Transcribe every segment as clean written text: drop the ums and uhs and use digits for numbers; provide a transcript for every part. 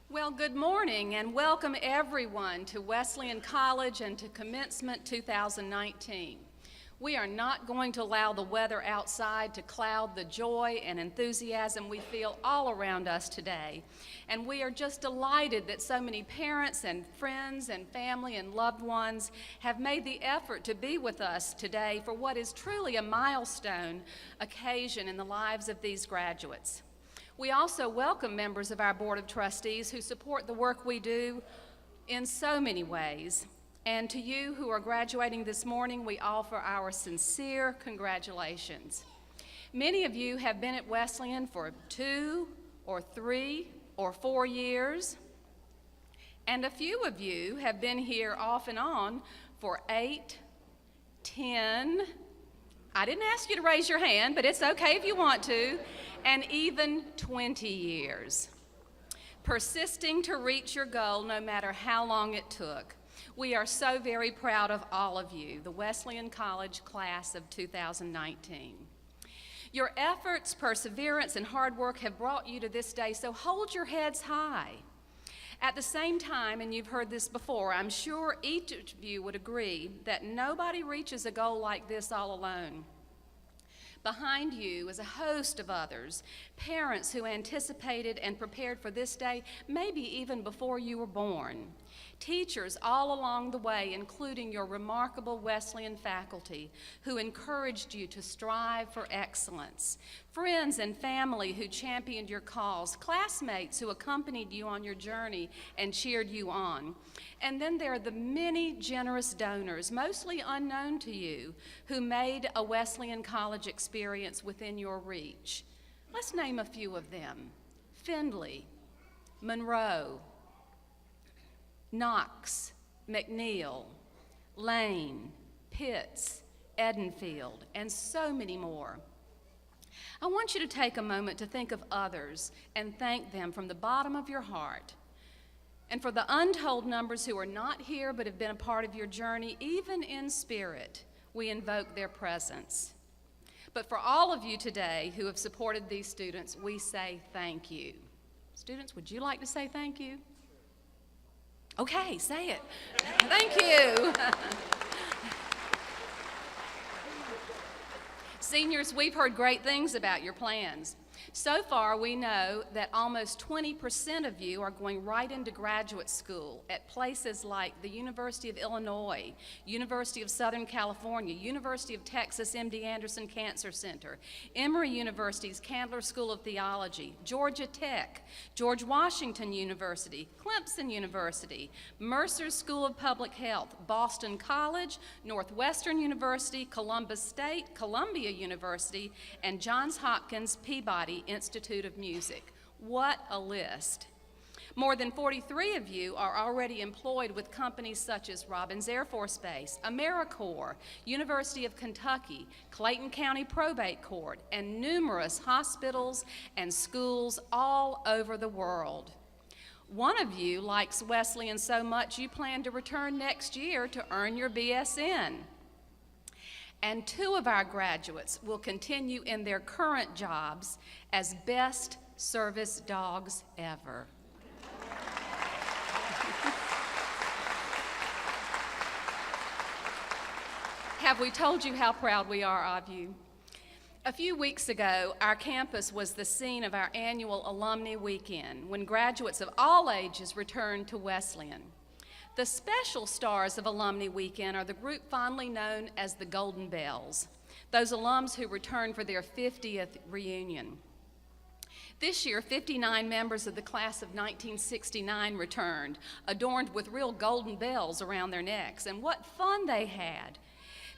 Well, good morning and welcome everyone to Wesleyan College and to Commencement 2019. We are not going to allow the weather outside to cloud the joy and enthusiasm we feel all around us today. And we are just delighted that so many parents and friends and family and loved ones have made the effort to be with us today for what is truly a milestone occasion in the lives of these graduates. We also welcome members of our Board of Trustees who support the work we do in so many ways. And to you who are graduating this morning, we offer our sincere congratulations. Many of you have been at Wesleyan for 2 or 3 or 4 years, and a few of you have been here off and on for 8, 10, I didn't ask you to raise your hand, but it's okay if you want to, and even 20 years. Persisting to reach your goal no matter how long it took. We are so very proud of all of you, the Wesleyan College class of 2019. Your efforts, perseverance, and hard work have brought you to this day, so hold your heads high. At the same time, and you've heard this before, I'm sure each of you would agree that nobody reaches a goal like this all alone. Behind you is a host of others, parents who anticipated and prepared for this day, maybe even before you were born. Teachers all along the way, including your remarkable Wesleyan faculty who encouraged you to strive for excellence. Friends and family who championed your cause. Classmates who accompanied you on your journey and cheered you on. And then there are the many generous donors, mostly unknown to you, who made a Wesleyan College experience within your reach. Let's name a few of them. Findlay, Monroe, Knox, McNeil, Lane, Pitts, Edenfield, and so many more. I want you to take a moment to think of others and thank them from the bottom of your heart. And for the untold numbers who are not here but have been a part of your journey, even in spirit, we invoke their presence. But for all of you today who have supported these students, we say thank you. Students, would you like to say thank you? Okay, say it. Thank you. Seniors, we've heard great things about your plans. So far, we know that almost 20% of you are going right into graduate school at places like the University of Illinois, University of Southern California, University of Texas MD Anderson Cancer Center, Emory University's Candler School of Theology, Georgia Tech, George Washington University, Clemson University, Mercer School of Public Health, Boston College, Northwestern University, Columbus State, Columbia University, and Johns Hopkins Peabody Institute of Music. What a list. More than 43 of you are already employed with companies such as Robins Air Force Base, AmeriCorps, University of Kentucky, Clayton County Probate Court, and numerous hospitals and schools all over the world. One of you likes Wesleyan so much you plan to return next year to earn your BSN. And 2 of our graduates will continue in their current jobs as best service dogs ever. Have we told you how proud we are of you? A few weeks ago, our campus was the scene of our annual Alumni Weekend, when graduates of all ages returned to Wesleyan. The special stars of Alumni Weekend are the group fondly known as the Golden Bells, those alums who returned for their 50th reunion. This year, 59 members of the class of 1969 returned, adorned with real golden bells around their necks, and what fun they had.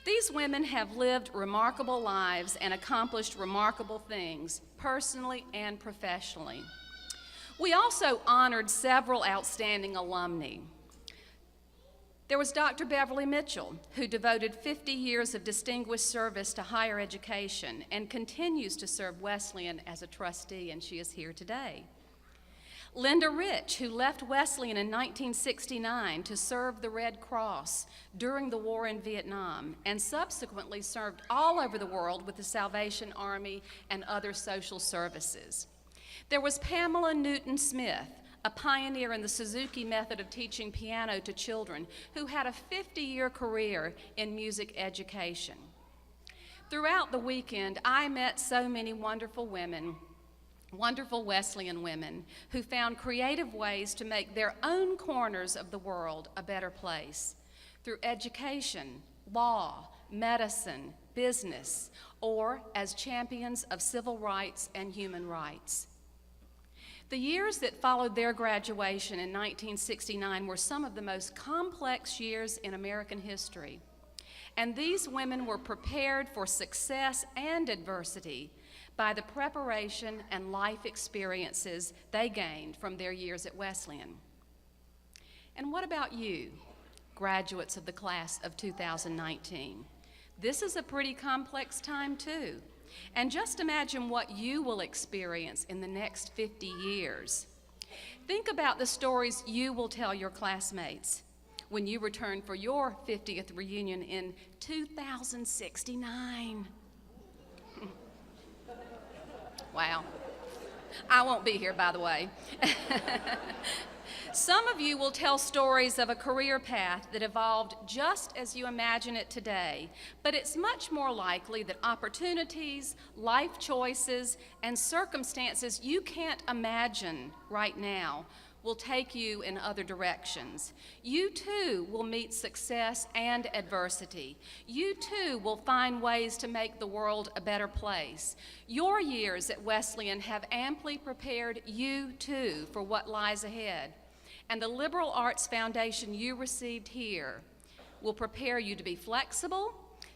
These women have lived remarkable lives and accomplished remarkable things, personally and professionally. We also honored several outstanding alumni. There was Dr. Beverly Mitchell, who devoted 50 years of distinguished service to higher education and continues to serve Wesleyan as a trustee, and she is here today. Linda Rich, who left Wesleyan in 1969 to serve the Red Cross during the war in Vietnam, and subsequently served all over the world with the Salvation Army and other social services. There was Pamela Newton Smith, a pioneer in the Suzuki method of teaching piano to children, who had a 50-year career in music education. Throughout the weekend, I met so many wonderful women, wonderful Wesleyan women, who found creative ways to make their own corners of the world a better place through education, law, medicine, business, or as champions of civil rights and human rights. The years that followed their graduation in 1969 were some of the most complex years in American history. And these women were prepared for success and adversity by the preparation and life experiences they gained from their years at Wesleyan. And what about you, graduates of the class of 2019? This is a pretty complex time too. And just imagine what you will experience in the next 50 years. Think about the stories you will tell your classmates when you return for your 50th reunion in 2069. Wow. I won't be here, by the way. Some of you will tell stories of a career path that evolved just as you imagine it today, but it's much more likely that opportunities, life choices, and circumstances you can't imagine right now will take you in other directions. You too will meet success and adversity. You too will find ways to make the world a better place. Your years at Wesleyan have amply prepared you too for what lies ahead. And the liberal arts foundation you received here will prepare you to be flexible,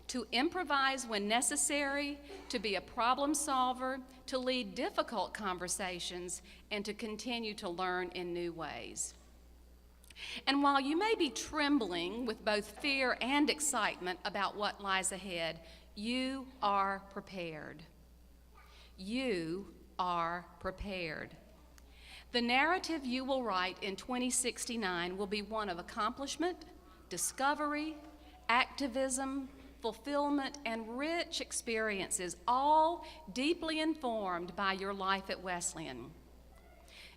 to improvise when necessary, to be a problem solver, to lead difficult conversations, and to continue to learn in new ways. And while you may be trembling with both fear and excitement about what lies ahead, you are prepared. You are prepared. The narrative you will write in 2069 will be one of accomplishment, discovery, activism, fulfillment, and rich experiences, all deeply informed by your life at Wesleyan.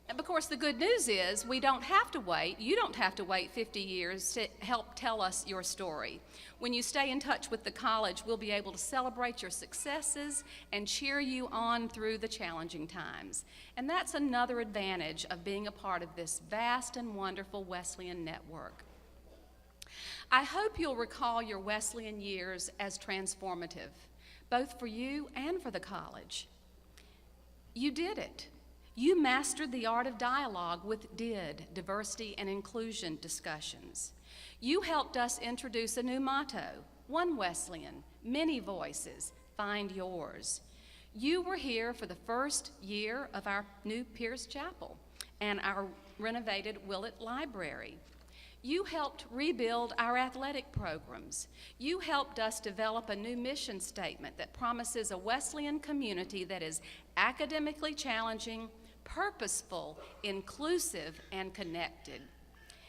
And of course, the good news is we don't have to wait. You don't have to wait 50 years to help tell us your story. When you stay in touch with the college, we'll be able to celebrate your successes and cheer you on through the challenging times. And that's another advantage of being a part of this vast and wonderful Wesleyan network. I hope you'll recall your Wesleyan years as transformative, both for you and for the college. You did it. You mastered the art of dialogue with DID, diversity and inclusion discussions. You helped us introduce a new motto, one Wesleyan, many voices, find yours. You were here for the first year of our new Pierce Chapel and our renovated Willett Library. You helped rebuild our athletic programs. You helped us develop a new mission statement that promises a Wesleyan community that is academically challenging, purposeful, inclusive, and connected.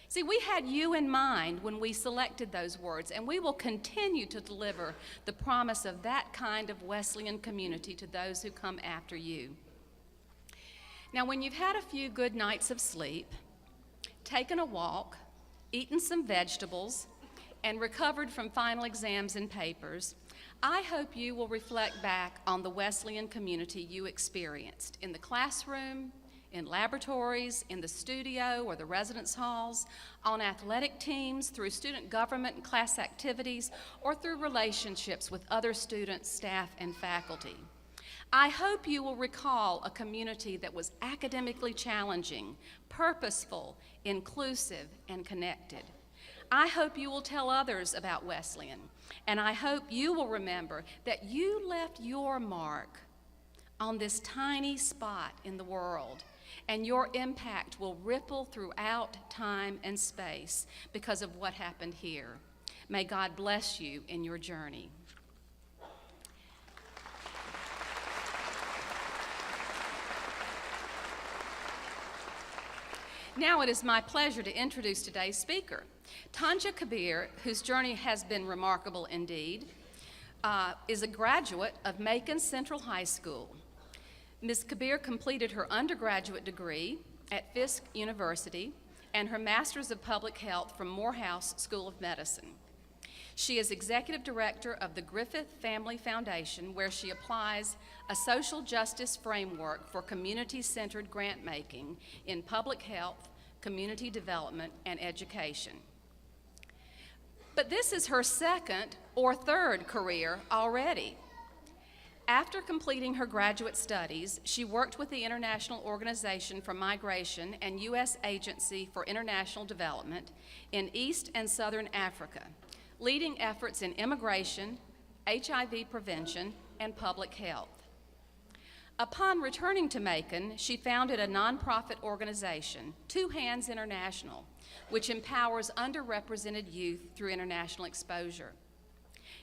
See, we had you in mind when we selected those words, and we will continue to deliver the promise of that kind of Wesleyan community to those who come after you. Now, when you've had a few good nights of sleep, taken a walk, eaten some vegetables, and recovered from final exams and papers, I hope you will reflect back on the Wesleyan community you experienced in the classroom, in laboratories, in the studio or the residence halls, on athletic teams, through student government and class activities, or through relationships with other students, staff, and faculty. I hope you will recall a community that was academically challenging, purposeful, inclusive, and connected. I hope you will tell others about Wesleyan, and I hope you will remember that you left your mark on this tiny spot in the world, and your impact will ripple throughout time and space because of what happened here. May God bless you in your journey. Now it is my pleasure to introduce today's speaker. Tonja Khabir, whose journey has been remarkable indeed, is a graduate of Macon Central High School. Ms. Khabir completed her undergraduate degree at Fisk University and her Master's of Public Health from Morehouse School of Medicine. She is Executive Director of the Griffith Family Foundation, where she applies a social justice framework for community-centered grant-making in public health, community development, and education. But this is her second or third career already. After completing her graduate studies, she worked with the International Organization for Migration and U.S. Agency for International Development in East and Southern Africa, leading efforts in immigration, HIV prevention, and public health. Upon returning to Macon, she founded a nonprofit organization, Two Hands International, which empowers underrepresented youth through international exposure.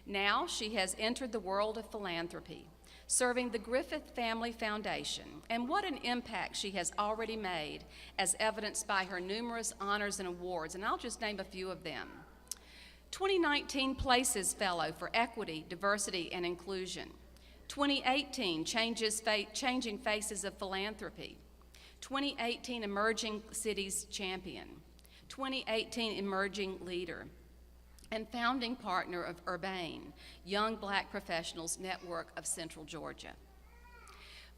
Now she has entered the world of philanthropy, serving the Griffith Family Foundation, and what an impact she has already made, as evidenced by her numerous honors and awards, and I'll just name a few of them. 2019 Places Fellow for Equity, Diversity, and Inclusion. 2018 Changing Faces of Philanthropy. 2018 Emerging Cities Champion. 2018 Emerging Leader, and founding partner of Urbane, Young Black Professionals Network of Central Georgia.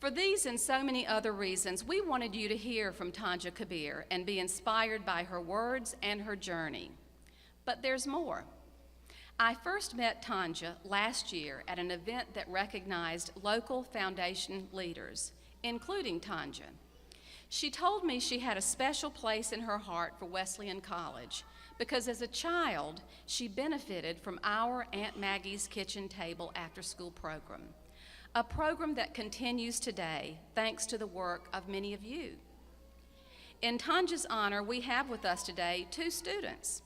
For these and so many other reasons, we wanted you to hear from Tonja Khabir and be inspired by her words and her journey. But there's more. I first met Tonja last year at an event that recognized local foundation leaders, including Tonja. She told me she had a special place in her heart for Wesleyan College because as a child, she benefited from our Aunt Maggie's Kitchen Table after-school program, a program that continues today thanks to the work of many of you. In Tonja's honor, we have with us today two students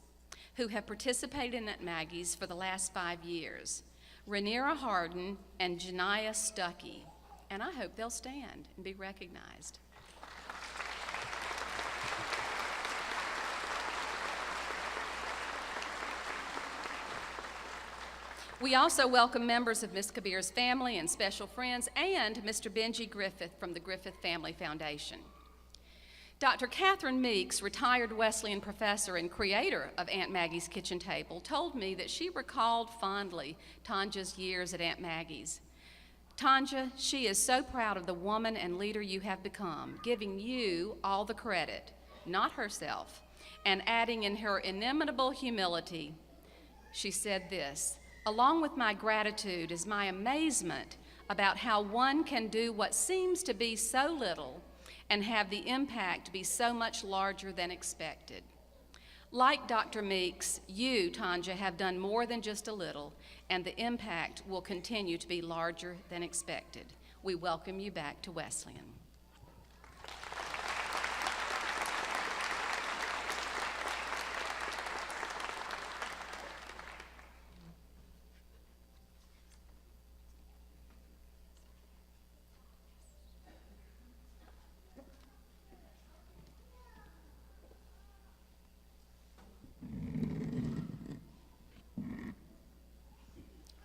who have participated in Aunt Maggie's for the last 5 years, Rhaenyra Harden and Janiyah Stuckey, and I hope they'll stand and be recognized. We also welcome members of Ms. Khabir's family and special friends and Mr. Benji Griffith from the Griffith Family Foundation. Dr. Catherine Meeks, retired Wesleyan professor and creator of Aunt Maggie's Kitchen Table, told me that she recalled fondly Tonja's years at Aunt Maggie's. Tonja, she is so proud of the woman and leader you have become, giving you all the credit, not herself, and adding in her inimitable humility, she said this, "Along with my gratitude is my amazement about how one can do what seems to be so little and have the impact be so much larger than expected." Like Dr. Meeks, you, Tonja, have done more than just a little, and the impact will continue to be larger than expected. We welcome you back to Wesleyan.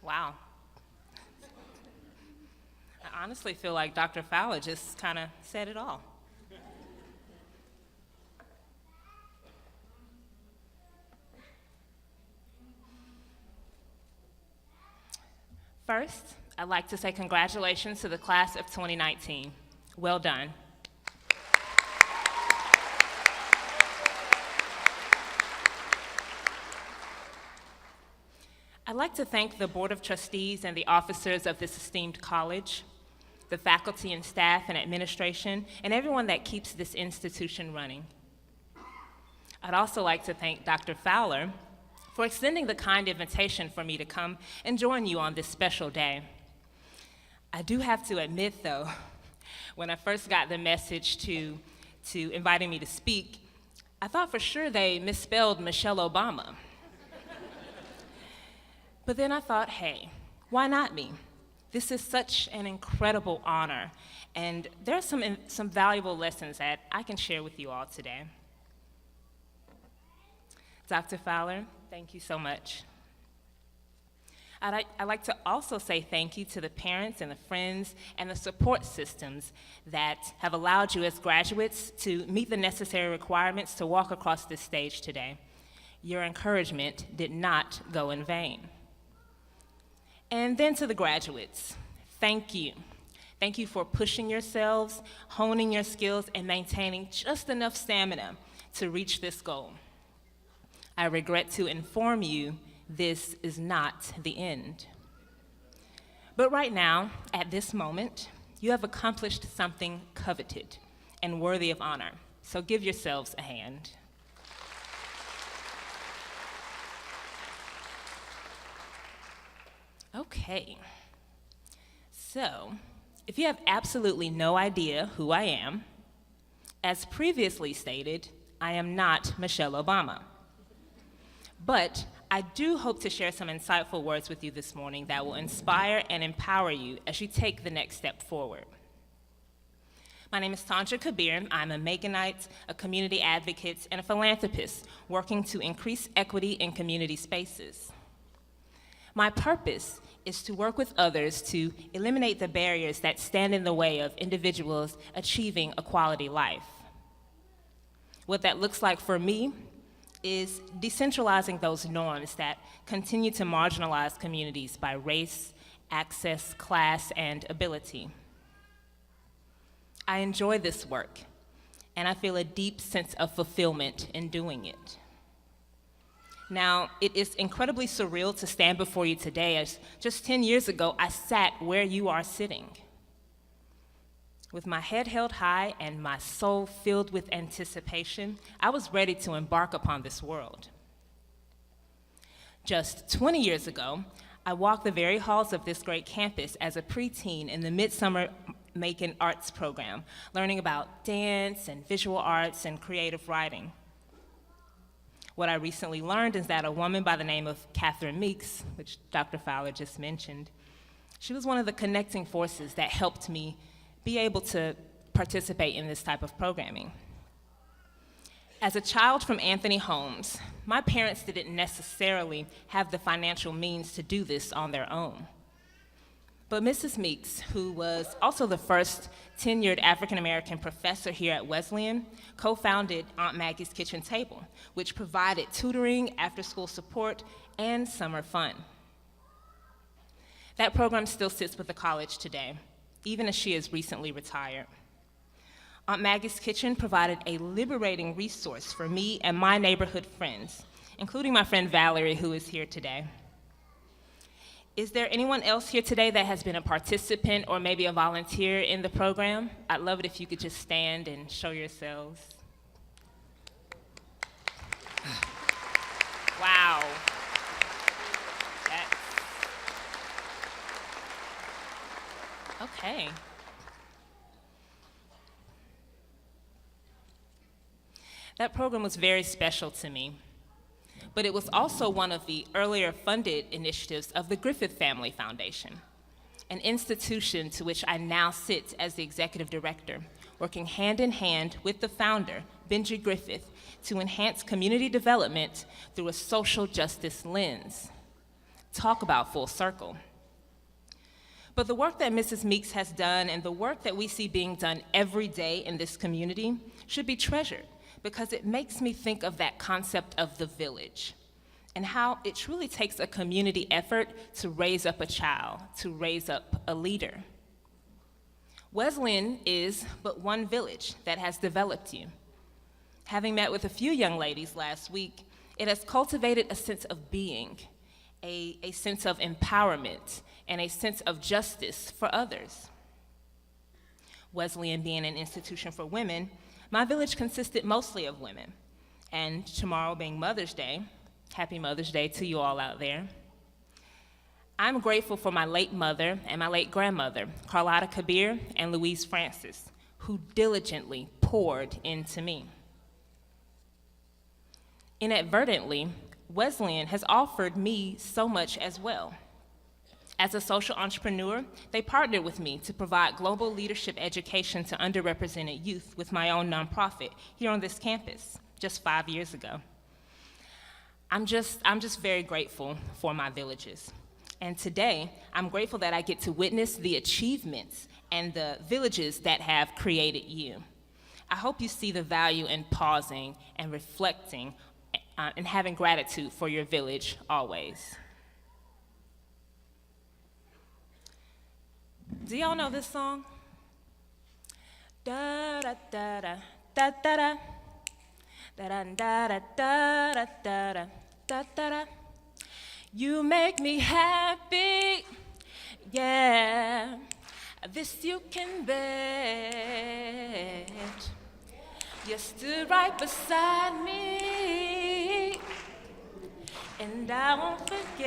Wow. I honestly feel like Dr. Fowler just kind of said it all. First, I'd like to say congratulations to the class of 2019. Well done. I'd like to thank the Board of Trustees and the officers of this esteemed college, the faculty and staff and administration, and everyone that keeps this institution running. I'd also like to thank Dr. Fowler for extending the kind invitation for me to come and join you on this special day. I do have to admit, though, when I first got the message to inviting me to speak, I thought for sure they misspelled Michelle Obama. But then I thought, hey, why not me? This is such an incredible honor, and there are some valuable lessons that I can share with you all today. Dr. Fowler, thank you so much. I'd like to also say thank you to the parents and the friends and the support systems that have allowed you as graduates to meet the necessary requirements to walk across this stage today. Your encouragement did not go in vain. And then to the graduates, thank you. Thank you for pushing yourselves, honing your skills, and maintaining just enough stamina to reach this goal. I regret to inform you this is not the end. But right now, at this moment, you have accomplished something coveted and worthy of honor. So give yourselves a hand. Okay. So, if you have absolutely no idea who I am, as previously stated, I am not Michelle Obama. But I do hope to share some insightful words with you this morning that will inspire and empower you as you take the next step forward. My name is Tonja Khabir. I'm a Maconite, a community advocate, and a philanthropist working to increase equity in community spaces. My purpose is to work with others to eliminate the barriers that stand in the way of individuals achieving a quality life. What that looks like for me is decentralizing those norms that continue to marginalize communities by race, access, class, and ability. I enjoy this work, and I feel a deep sense of fulfillment in doing it. Now, it is incredibly surreal to stand before you today, as just 10 years ago, I sat where you are sitting. With my head held high and my soul filled with anticipation, I was ready to embark upon this world. Just 20 years ago, I walked the very halls of this great campus as a preteen in the Midsummer Macon Arts program, learning about dance and visual arts and creative writing. What I recently learned is that a woman by the name of Catherine Meeks, which Dr. Fowler just mentioned, she was one of the connecting forces that helped me be able to participate in this type of programming. As a child from Anthony homes, my parents didn't necessarily have the financial means to do this on their own. But Mrs. Meeks, who was also the first tenured African-American professor here at Wesleyan, co-founded Aunt Maggie's Kitchen Table, which provided tutoring, after-school support, and summer fun. That program still sits with the college today, even as she is recently retired. Aunt Maggie's Kitchen provided a liberating resource for me and my neighborhood friends, including my friend Valerie, who is here today. Is there anyone else here today that has been a participant or maybe a volunteer in the program? I'd love it if you could just stand and show yourselves. Wow. Okay. That program was very special to me, but it was also one of the earlier funded initiatives of the Griffith Family Foundation, an institution to which I now sit as the executive director, working hand in hand with the founder, Benji Griffith, to enhance community development through a social justice lens. Talk about full circle. But the work that Mrs. Meeks has done and the work that we see being done every day in this community should be treasured, because it makes me think of that concept of the village and how it truly takes a community effort to raise up a child, to raise up a leader. Wesleyan is but one village that has developed you. Having met with a few young ladies last week, it has cultivated a sense of being, a sense of empowerment, and a sense of justice for others. Wesleyan being an institution for women, my village consisted mostly of women. And tomorrow being Mother's Day, happy Mother's Day to you all out there. I'm grateful for my late mother and my late grandmother, Carlotta Khabir and Louise Francis, who diligently poured into me. Inadvertently, Wesleyan has offered me so much as well. As a social entrepreneur, they partnered with me to provide global leadership education to underrepresented youth with my own nonprofit here on this campus just 5 years ago. I'm just very grateful for my villages. And today, I'm grateful that I get to witness the achievements and the villages that have created you. I hope you see the value in pausing and reflecting and having gratitude for your village always. Do y'all know this song? Da da da da da da da da da da da da da da da. You make me happy, yeah. This you can bet. You stood right beside me, and I won't forget.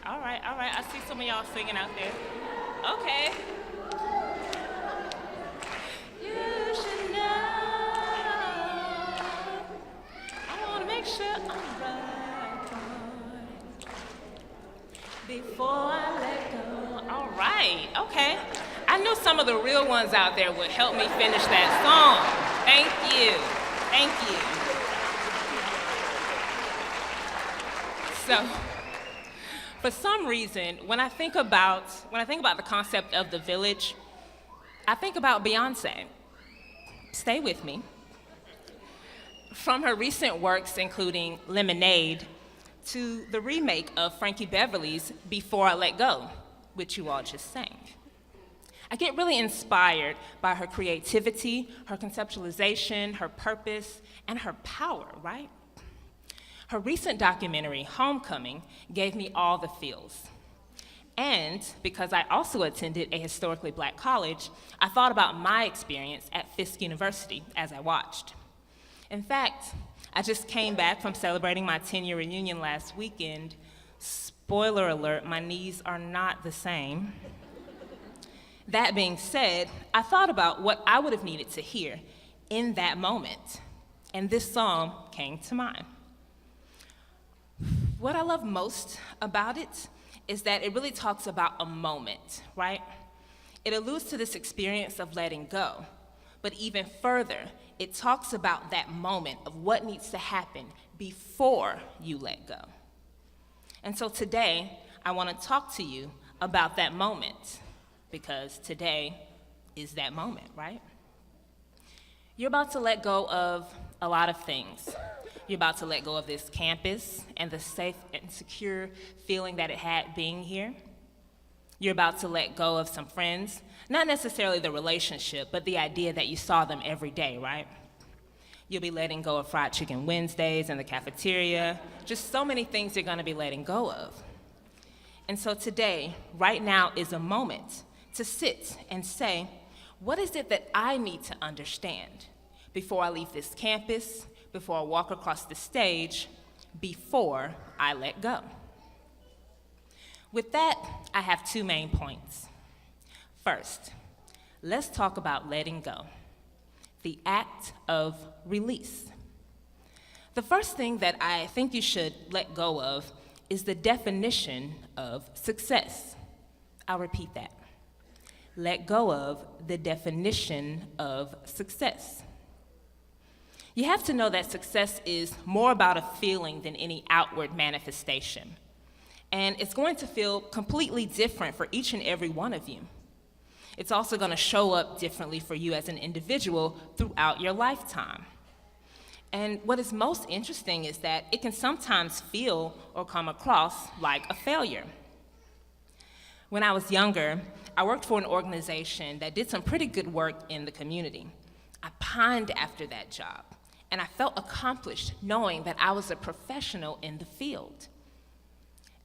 All right, I see some of y'all singing out there. Okay. You should know. I want to make sure I'm right before I let go. All right, okay. I knew some of the real ones out there would help me finish that song. Thank you. Thank you. So, for some reason, when I think about the concept of the village, I think about Beyonce. Stay with me. From her recent works, including Lemonade, to the remake of Frankie Beverly's Before I Let Go, which you all just sang. I get really inspired by her creativity, her conceptualization, her purpose, and her power, right? Her recent documentary, Homecoming, gave me all the feels. And because I also attended a historically black college, I thought about my experience at Fisk University as I watched. In fact, I just came back from celebrating my 10-year reunion last weekend. Spoiler alert, my knees are not the same. That being said, I thought about what I would have needed to hear in that moment, and this song came to mind. What I love most about it is that it really talks about a moment, right? It alludes to this experience of letting go, but even further, it talks about that moment of what needs to happen before you let go. And so today, I want to talk to you about that moment, because today is that moment, right? You're about to let go of a lot of things. You're about to let go of this campus and the safe and secure feeling that it had being here. You're about to let go of some friends, not necessarily the relationship, but the idea that you saw them every day, right? You'll be letting go of fried chicken Wednesdays in the cafeteria, just so many things you're gonna be letting go of. And so today, right now, is a moment to sit and say, what is it that I need to understand before I leave this campus, before I walk across the stage, before I let go? With that, I have two main points. First, let's talk about letting go, the act of release. The first thing that I think you should let go of is the definition of success. I'll repeat that. Let go of the definition of success. You have to know that success is more about a feeling than any outward manifestation. And it's going to feel completely different for each and every one of you. It's also going to show up differently for you as an individual throughout your lifetime. And what is most interesting is that it can sometimes feel or come across like a failure. When I was younger, I worked for an organization that did some pretty good work in the community. I pined after that job, and I felt accomplished knowing that I was a professional in the field.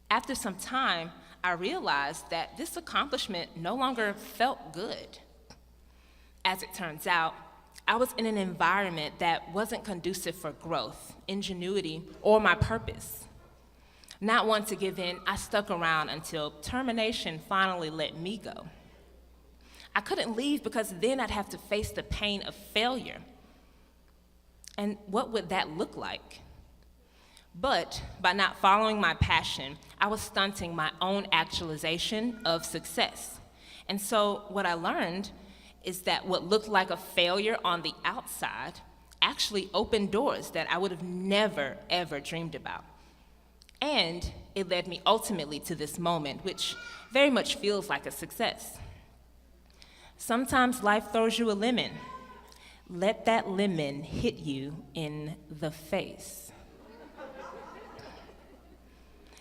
After some time, I realized that this accomplishment no longer felt good. As it turns out, I was in an environment that wasn't conducive for growth, ingenuity, or my purpose. Not one to give in, I stuck around until termination finally let me go. I couldn't leave because then I'd have to face the pain of failure. And what would that look like? But by not following my passion, I was stunting my own actualization of success. And so what I learned is that what looked like a failure on the outside actually opened doors that I would have never, ever dreamed about. And it led me ultimately to this moment, which very much feels like a success. Sometimes life throws you a lemon. Let that lemon hit you in the face.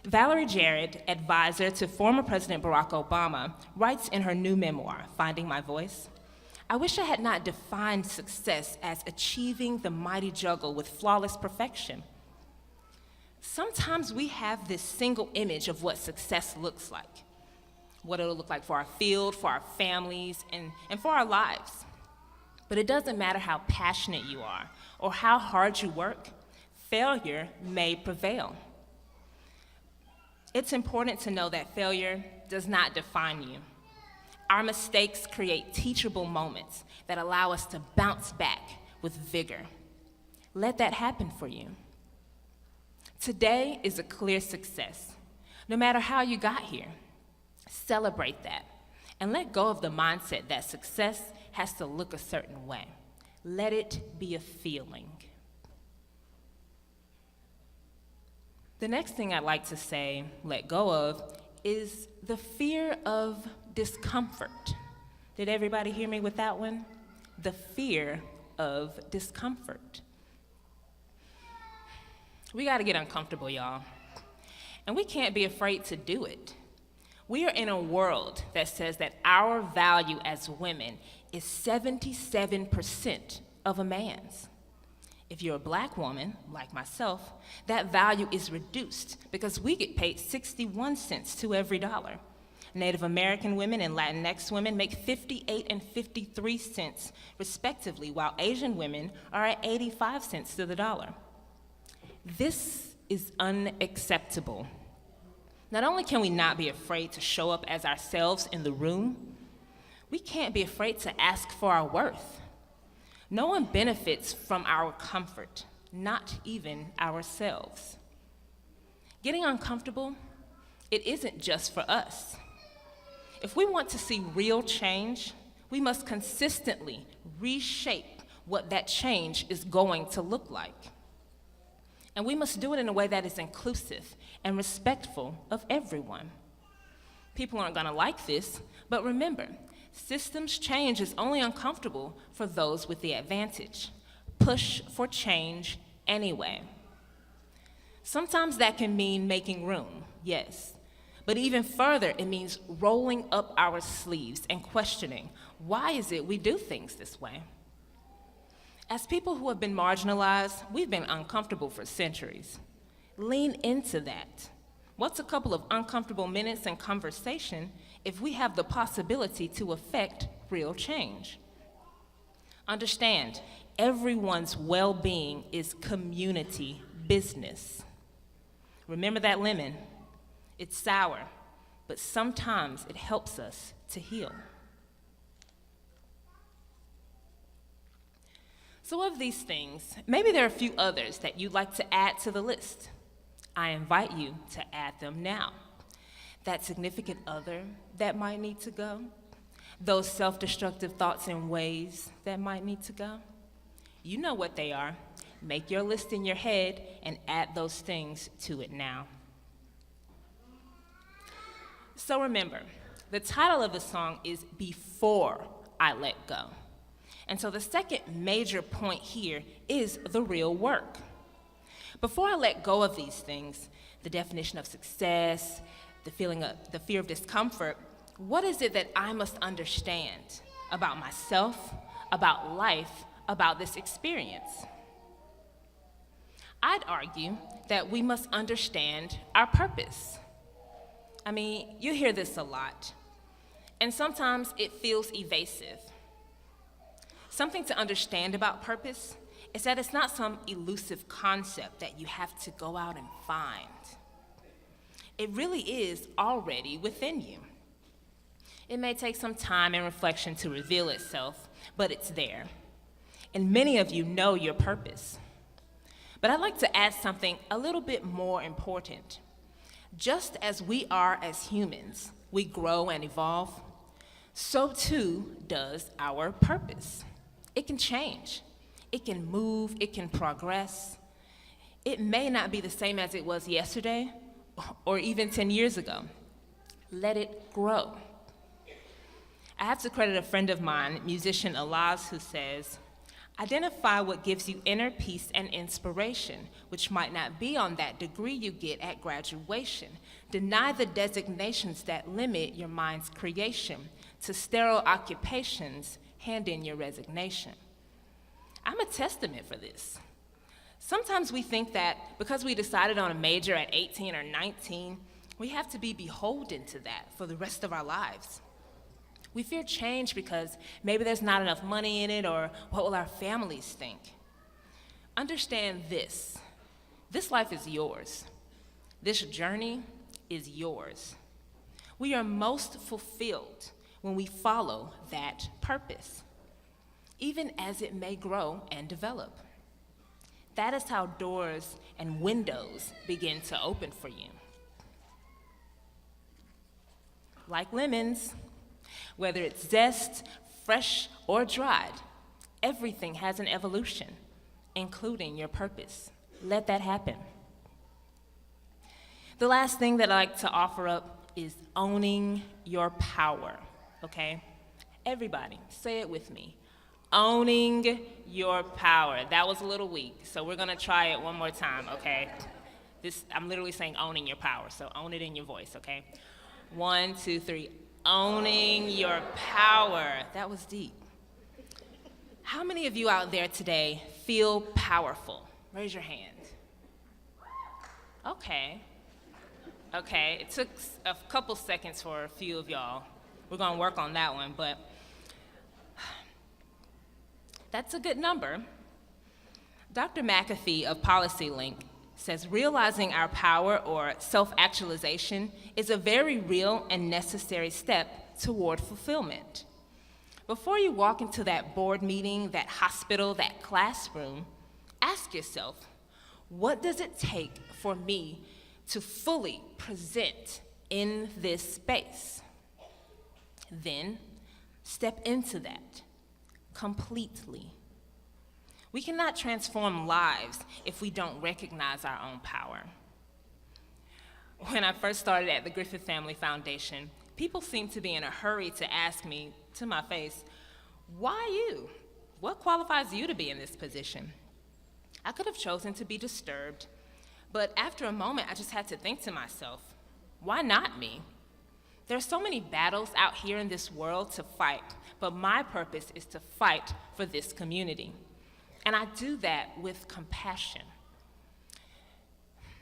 Valerie Jarrett, advisor to former President Barack Obama, writes in her new memoir, Finding My Voice, "I wish I had not defined success as achieving the mighty juggle with flawless perfection. Sometimes we have this single image of what success looks like, what it'll look like for our field, for our families, and for our lives. But it doesn't matter how passionate you are or how hard you work, failure may prevail. It's important to know that failure does not define you. Our mistakes create teachable moments that allow us to bounce back with vigor. Let that happen for you. Today is a clear success. No matter how you got here, celebrate that and let go of the mindset that success has to look a certain way. Let it be a feeling." The next thing I'd like to say, let go of, is the fear of discomfort. Did everybody hear me with that one? The fear of discomfort. We gotta get uncomfortable, y'all. And we can't be afraid to do it. We are in a world that says that our value as women is 77% of a man's. If you're a Black woman, like myself, that value is reduced because we get paid 61 cents to every dollar. Native American women and Latinx women make 58 and 53 cents respectively, while Asian women are at 85 cents to the dollar. This is unacceptable. Not only can we not be afraid to show up as ourselves in the room, we can't be afraid to ask for our worth. No one benefits from our comfort, not even ourselves. Getting uncomfortable, it isn't just for us. If we want to see real change, we must consistently reshape what that change is going to look like. And we must do it in a way that is inclusive and respectful of everyone. People aren't gonna like this, but remember, systems change is only uncomfortable for those with the advantage. Push for change anyway. Sometimes that can mean making room, yes. But even further, it means rolling up our sleeves and questioning, why is it we do things this way? As people who have been marginalized, we've been uncomfortable for centuries. Lean into that. What's a couple of uncomfortable minutes in conversation if we have the possibility to affect real change? Understand, everyone's well-being is community business. Remember that lemon. It's sour, but sometimes it helps us to heal. So of these things, maybe there are a few others that you'd like to add to the list. I invite you to add them now. That significant other that might need to go, those self-destructive thoughts and ways that might need to go. You know what they are. Make your list in your head and add those things to it now. So remember, the title of the song is Before I Let Go. And so the second major point here is the real work. Before I let go of these things, the definition of success, the fear of discomfort, what is it that I must understand about myself, about life, about this experience? I'd argue that we must understand our purpose. I mean, you hear this a lot, and sometimes it feels evasive. Something to understand about purpose is that it's not some elusive concept that you have to go out and find. It really is already within you. It may take some time and reflection to reveal itself, but it's there. And many of you know your purpose. But I'd like to add something a little bit more important. Just as we are as humans, we grow and evolve, so too does our purpose. It can change, it can move, it can progress. It may not be the same as it was yesterday, or even 10 years ago. Let it grow. I have to credit a friend of mine, musician Alaz, who says, identify what gives you inner peace and inspiration, which might not be on that degree you get at graduation. Deny the designations that limit your mind's creation. To sterile occupations, hand in your resignation. I'm a testament for this. Sometimes we think that because we decided on a major at 18 or 19, we have to be beholden to that for the rest of our lives. We fear change because maybe there's not enough money in it, or what will our families think? Understand this. This life is yours. This journey is yours. We are most fulfilled when we follow that purpose, even as it may grow and develop. That is how doors and windows begin to open for you. Like lemons, whether it's zest, fresh, or dried, everything has an evolution, including your purpose. Let that happen. The last thing that I like to offer up is owning your power, okay? Everybody, say it with me. Owning your power. That was a little weak, so we're gonna try it one more time, okay? I'm literally saying owning your power, so own it in your voice, okay? 1, 2, 3. Owning your power. That was deep. How many of you out there today feel powerful? Raise your hand. Okay. It took a couple seconds for a few of y'all. We're gonna work on that one, but that's a good number. Dr. McAfee of PolicyLink says realizing our power or self-actualization is a very real and necessary step toward fulfillment. Before you walk into that board meeting, that hospital, that classroom, ask yourself, what does it take for me to fully present in this space? Then step into that completely. We cannot transform lives if we don't recognize our own power. When I first started at the Griffith Family Foundation, people seemed to be in a hurry to ask me to my face, why you? What qualifies you to be in this position? I could have chosen to be disturbed, but after a moment, I just had to think to myself, why not me? There are so many battles out here in this world to fight, but my purpose is to fight for this community. And I do that with compassion.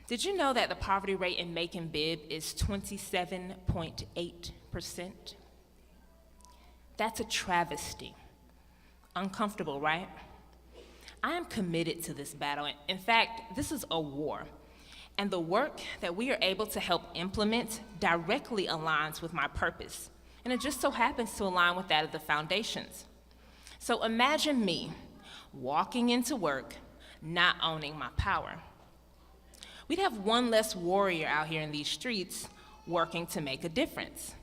Did you know that the poverty rate in Macon Bibb is 27.8%? That's a travesty. Uncomfortable, right? I am committed to this battle. In fact, this is a war. And the work that we are able to help implement directly aligns with my purpose. And it just so happens to align with that of the foundations. So imagine me walking into work, not owning my power. We'd have one less warrior out here in these streets working to make a difference.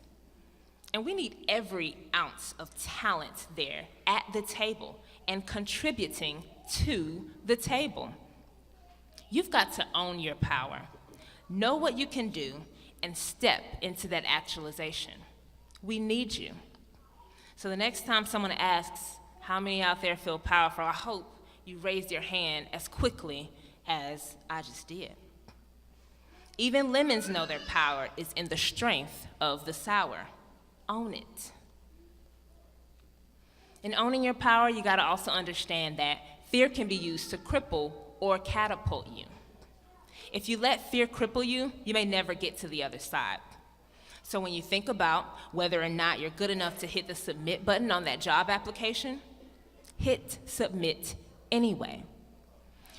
And we need every ounce of talent there at the table and contributing to the table. You've got to own your power, know what you can do, and step into that actualization. We need you. So the next time someone asks, how many out there feel powerful, I hope you raise your hand as quickly as I just did. Even lemons know their power is in the strength of the sour. Own it. In owning your power, you gotta also understand that fear can be used to cripple or catapult you. If you let fear cripple you, you may never get to the other side. So when you think about whether or not you're good enough to hit the submit button on that job application, hit submit anyway.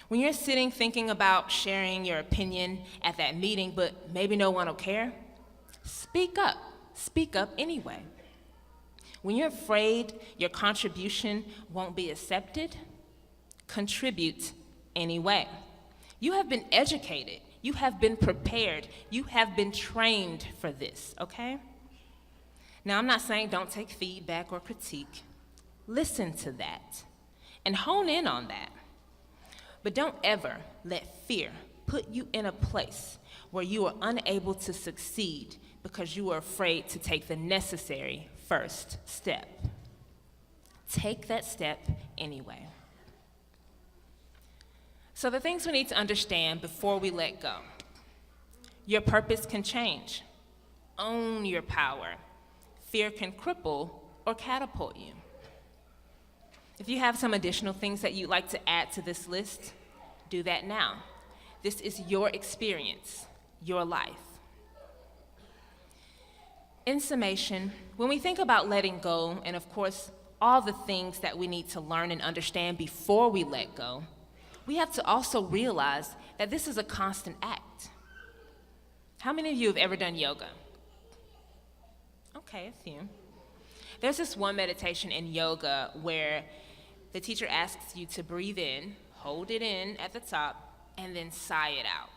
When you're sitting thinking about sharing your opinion at that meeting, but maybe no one will care, speak up anyway. When you're afraid your contribution won't be accepted, contribute anyway. You have been educated, you have been prepared, you have been trained for this, okay? Now, I'm not saying don't take feedback or critique. Listen to that and hone in on that. But don't ever let fear put you in a place where you are unable to succeed because you are afraid to take the necessary first step. Take that step anyway. So the things we need to understand before we let go. Your purpose can change. Own your power. Fear can cripple or catapult you. If you have some additional things that you'd like to add to this list, do that now. This is your experience, your life. In summation, when we think about letting go, and of course, all the things that we need to learn and understand before we let go, we have to also realize that this is a constant act. How many of you have ever done yoga? Okay, a few. There's this one meditation in yoga where the teacher asks you to breathe in, hold it in at the top, and then sigh it out.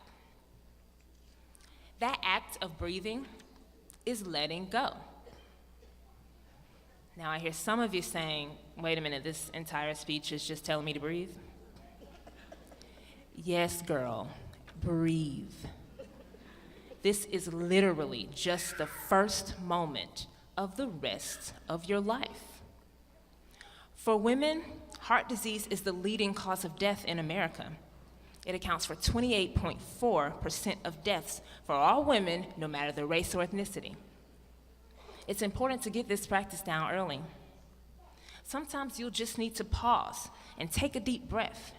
That act of breathing is letting go. Now I hear some of you saying, wait a minute, this entire speech is just telling me to breathe? Yes, girl, breathe. This is literally just the first moment of the rest of your life. For women, heart disease is the leading cause of death in America. It accounts for 28.4% of deaths for all women, no matter their race or ethnicity. It's important to get this practice down early. Sometimes you'll just need to pause and take a deep breath.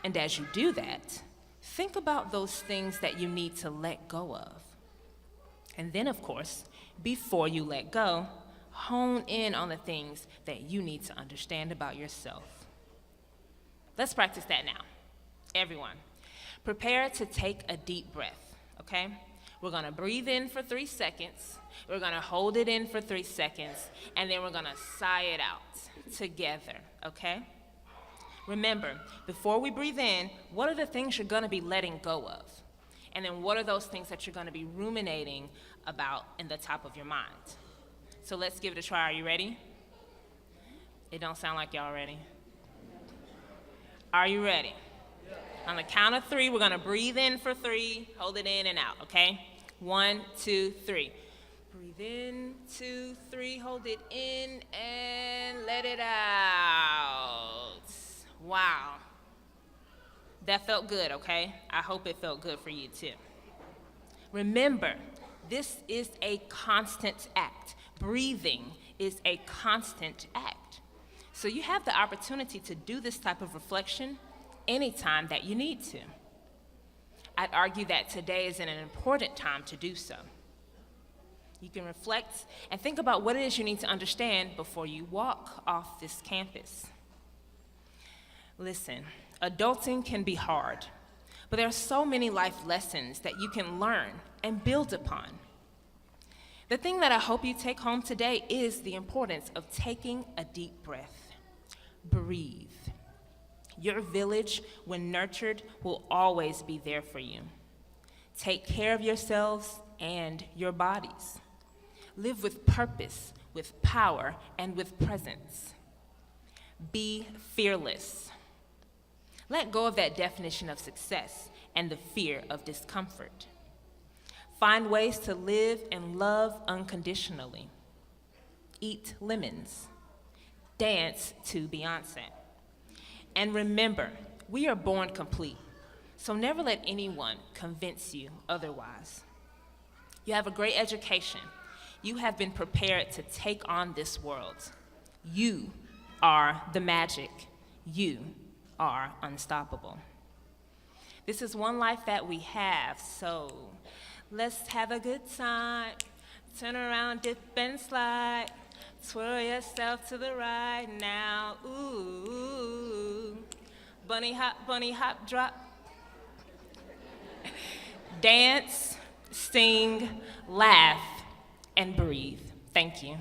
And as you do that, think about those things that you need to let go of. And then, of course, before you let go, hone in on the things that you need to understand about yourself. Let's practice that now. Everyone, prepare to take a deep breath, okay? We're gonna breathe in for 3 seconds, we're gonna hold it in for 3 seconds, and then we're gonna sigh it out together, okay? Remember, before we breathe in, what are the things you're gonna be letting go of? And then what are those things that you're gonna be ruminating about in the top of your mind? So let's give it a try. Are you ready? It don't sound like y'all ready. Are you ready? On the count of 3, we're gonna breathe in for 3, hold it in and out, okay? 1, 2, 3. Breathe in, 2, 3, hold it in, and let it out. Wow. That felt good, okay? I hope it felt good for you too. Remember, this is a constant act. Breathing is a constant act. So you have the opportunity to do this type of reflection anytime that you need to. I'd argue that today is an important time to do so. You can reflect and think about what it is you need to understand before you walk off this campus. Listen, adulting can be hard, but there are so many life lessons that you can learn and build upon. The thing that I hope you take home today is the importance of taking a deep breath. Breathe. Your village, when nurtured, will always be there for you. Take care of yourselves and your bodies. Live with purpose, with power, and with presence. Be fearless. Let go of that definition of success and the fear of discomfort. Find ways to live and love unconditionally. Eat lemons. Dance to Beyonce. And remember, we are born complete, so never let anyone convince you otherwise. You have a great education. You have been prepared to take on this world. You are the magic. You are unstoppable. This is one life that we have, so let's have a good time. Turn around, dip and slide. Twirl yourself to the right now. Ooh, bunny hop, drop. Dance, sing, laugh, and breathe. Thank you.